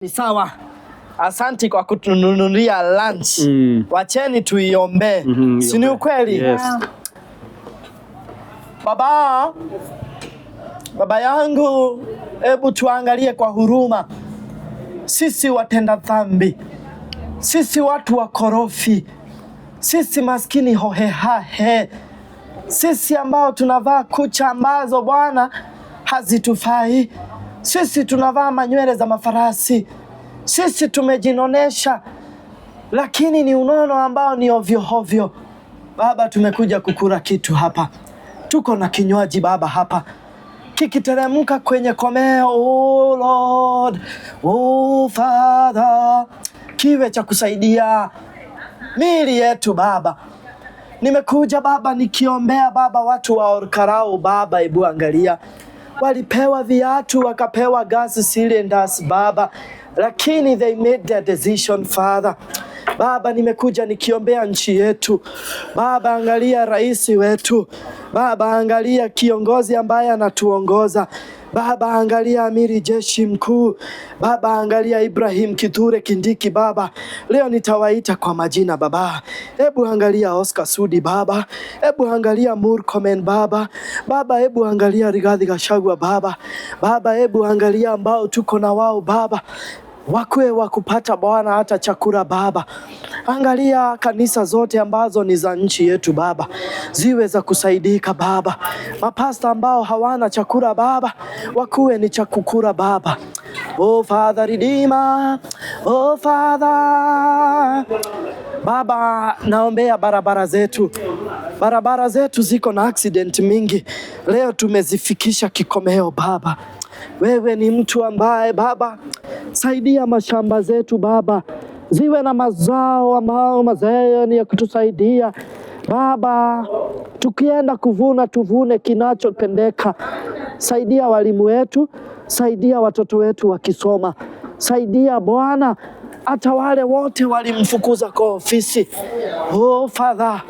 Ni sawa. Asante kwa kutununulia lunch. Wacheni tuiombe. Si ni ukweli? Yes. Baba yangu, hebu tuangalie kwa huruma. Sisi watenda dhambi. Sisi watu wakorofi. Sisi maskini hohehahe. Sisi ambao tunavaa kucha ambazo Bwana hazitufai. Sisi tunavaa manywele za mafarasi. Sisi tumejinonesha, lakini ni unono ambao ni ovyo ovyo. Baba, tumekuja kukula kitu hapa. Tuko na kinywaji Baba hapa, kikiteremka kwenye komeo. Oh Lord, oh Father, kiwe cha kusaidia miili yetu Baba. Nimekuja Baba nikiombea Baba watu wa Olkarau Baba, hebu angalia. Walipewa viatu, wakapewa gas cylinders Baba, lakini they made their decision Father. Baba, nimekuja nikiombea nchi yetu Baba, angalia rais wetu Baba, angalia kiongozi ambaye anatuongoza Baba, angalia amiri jeshi mkuu Baba, angalia Ibrahim Kithure Kindiki Baba. Leo nitawaita kwa majina Baba. Hebu angalia Oscar Sudi Baba, hebu angalia Murkomen Baba. Baba, hebu angalia Rigathi Gachagua Baba. Baba, hebu angalia ambao tuko na wao Baba, wakwe wa kupata Bwana hata chakula Baba. Angalia kanisa zote ambazo ni za nchi yetu Baba, ziwe za kusaidika Baba. Mapasta ambao hawana chakula Baba, wakuwe ni chakukura Baba. Oh Father Redeemer, oh Father. Baba, naombea barabara zetu. Barabara zetu ziko na accident mingi. Leo tumezifikisha kikomeo Baba. Wewe ni mtu ambaye Baba, saidia mashamba zetu Baba, ziwe na mazao ambao mazao ni ya kutusaidia Baba. Tukienda kuvuna tuvune kinachopendeka. Saidia walimu wetu, saidia watoto wetu wakisoma. Saidia Bwana hata wale wote walimfukuza kwa ofisi. Oh Father,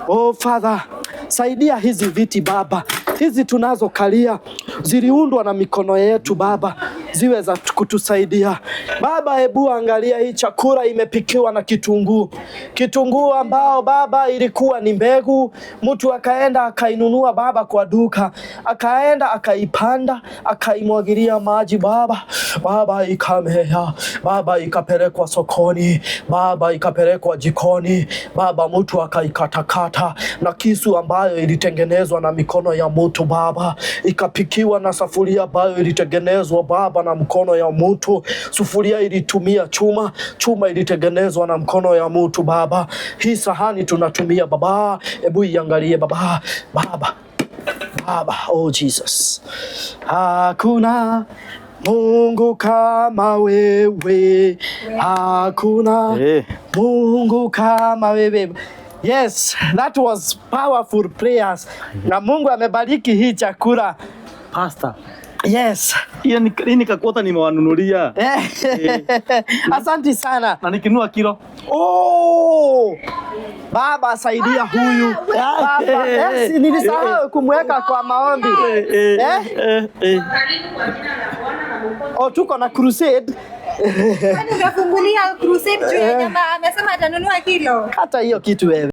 oh Father, saidia hizi viti Baba. Hizi tunazokalia ziliundwa na mikono yetu Baba, ziwe za kutusaidia Baba. Hebu angalia hii chakula imepikiwa na kitunguu. Kitunguu ambao Baba ilikuwa ni mbegu. Mtu akaenda akainunua Baba kwa duka, akaenda akaipanda, akaimwagilia maji Baba. Baba ikamea Baba, ikapelekwa sokoni Baba, ikapelekwa jikoni Baba, mtu akaikatakata na kisu ambayo ilitengenezwa na mikono ya mtu Baba, ikapikiwa na sufuria ambayo ilitengenezwa Baba na mkono ya mtu. Sufuria ilitumia chuma, chuma ilitengenezwa na mkono ya mtu Baba. Hii sahani tunatumia Baba, hebu iangalie Baba. Baba, oh Jesus. Hakuna Mungu kama wewe, hakuna Mungu kama wewe. Yes, that was powerful prayers. Na Mungu amebariki hii chakula Pastor. Yes. Hiyo ni kakota nimewanunulia. Asante sana. Na nikinua kilo. Oh! Baba, saidia huyu. Baba, yes, nilisahau kumweka kwa maombi. Oh, tuko na crusade. Kwani unafungulia crusade juu ya jamaa amesema atanunua kilo? Hata hiyo kitu wewe.